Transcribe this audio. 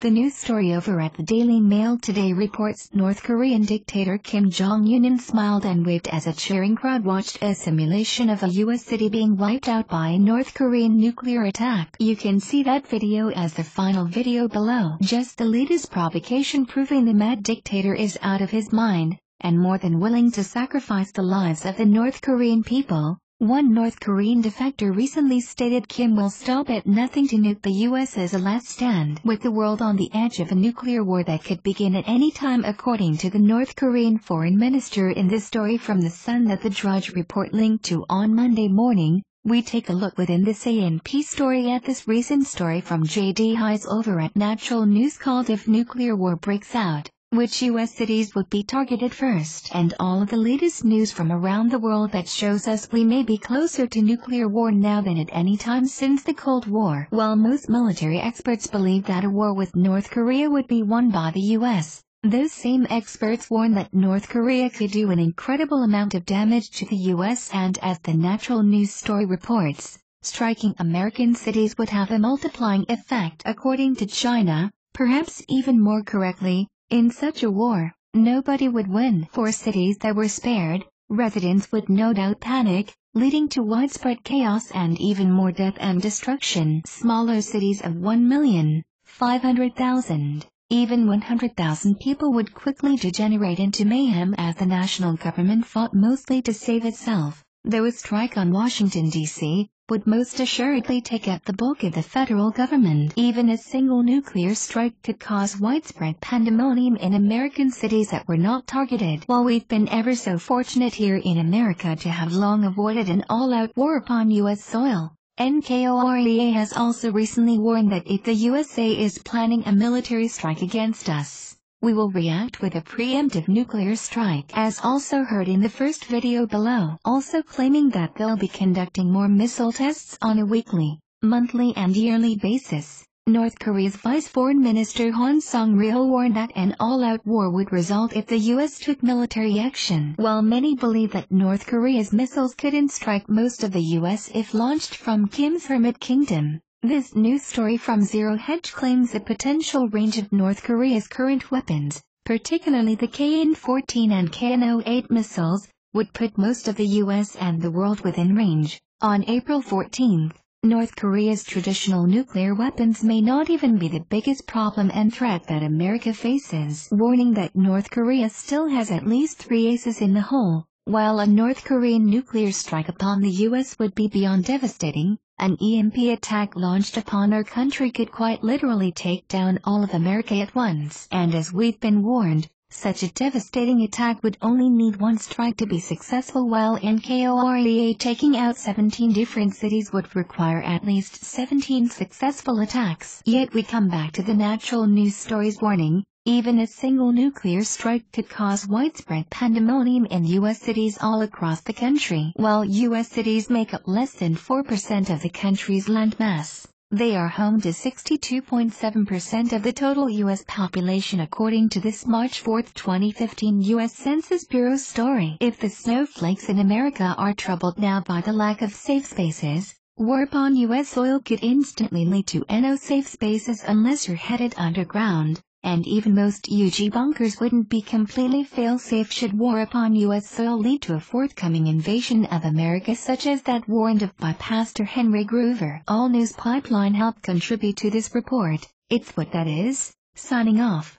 The news story over at the Daily Mail today reports North Korean dictator Kim Jong-un smiled and waved as a cheering crowd watched a simulation of a U.S. city being wiped out by a North Korean nuclear attack. You can see that video as the final video below. Just the latest provocation proving the mad dictator is out of his mind, and more than willing to sacrifice the lives of the North Korean people. One North Korean defector recently stated Kim will stop at nothing to nuke the U.S. as a last stand. With the world on the edge of a nuclear war that could begin at any time, according to the North Korean foreign minister in this story from The Sun that the Drudge Report linked to on Monday morning, we take a look within this ANP story at this recent story from J.D. Hayes over at Natural News called If Nuclear War Breaks Out, which U.S. cities would be targeted first, and all of the latest news from around the world that shows us we may be closer to nuclear war now than at any time since the Cold War. While most military experts believe that a war with North Korea would be won by the U.S., those same experts warn that North Korea could do an incredible amount of damage to the U.S. and as the Natural News story reports, striking American cities would have a multiplying effect. According to China, perhaps even more correctly, in such a war, nobody would win. For cities that were spared, residents would no doubt panic, leading to widespread chaos and even more death and destruction. Smaller cities of 1,500,000, even 100,000 people would quickly degenerate into mayhem as the national government fought mostly to save itself. Though a strike on Washington, D.C., would most assuredly take up the bulk of the federal government. Even a single nuclear strike could cause widespread pandemonium in American cities that were not targeted. While we've been ever so fortunate here in America to have long avoided an all-out war upon U.S. soil, NKOREA has also recently warned that if the USA is planning a military strike against us, we will react with a preemptive nuclear strike, as also heard in the first video below. Also claiming that they'll be conducting more missile tests on a weekly, monthly and yearly basis. North Korea's Vice Foreign Minister Hwang Sung-ryul warned that an all-out war would result if the U.S. took military action. While many believe that North Korea's missiles couldn't strike most of the U.S. if launched from Kim's Hermit Kingdom, this news story from Zero Hedge claims the potential range of North Korea's current weapons, particularly the KN-14 and KN-08 missiles, would put most of the U.S. and the world within range. On April 14, North Korea's traditional nuclear weapons may not even be the biggest problem and threat that America faces, warning that North Korea still has at least 3 aces in the hole. While a North Korean nuclear strike upon the U.S. would be beyond devastating, an EMP attack launched upon our country could quite literally take down all of America at once. And as we've been warned, such a devastating attack would only need one strike to be successful, while NKOREA taking out 17 different cities would require at least 17 successful attacks. Yet we come back to the Natural News story's warning. Even a single nuclear strike could cause widespread pandemonium in U.S. cities all across the country. While U.S. cities make up less than 4% of the country's landmass, they are home to 62.7% of the total U.S. population according to this March 4, 2015 U.S. Census Bureau story. If the snowflakes in America are troubled now by the lack of safe spaces, war upon U.S. soil could instantly lead to no safe spaces unless you're headed underground. And even most UG bunkers wouldn't be completely fail-safe should war upon U.S. soil lead to a forthcoming invasion of America such as that warned of by Pastor Henry Groover. All News Pipeline helped contribute to this report. It's what that is. Signing off.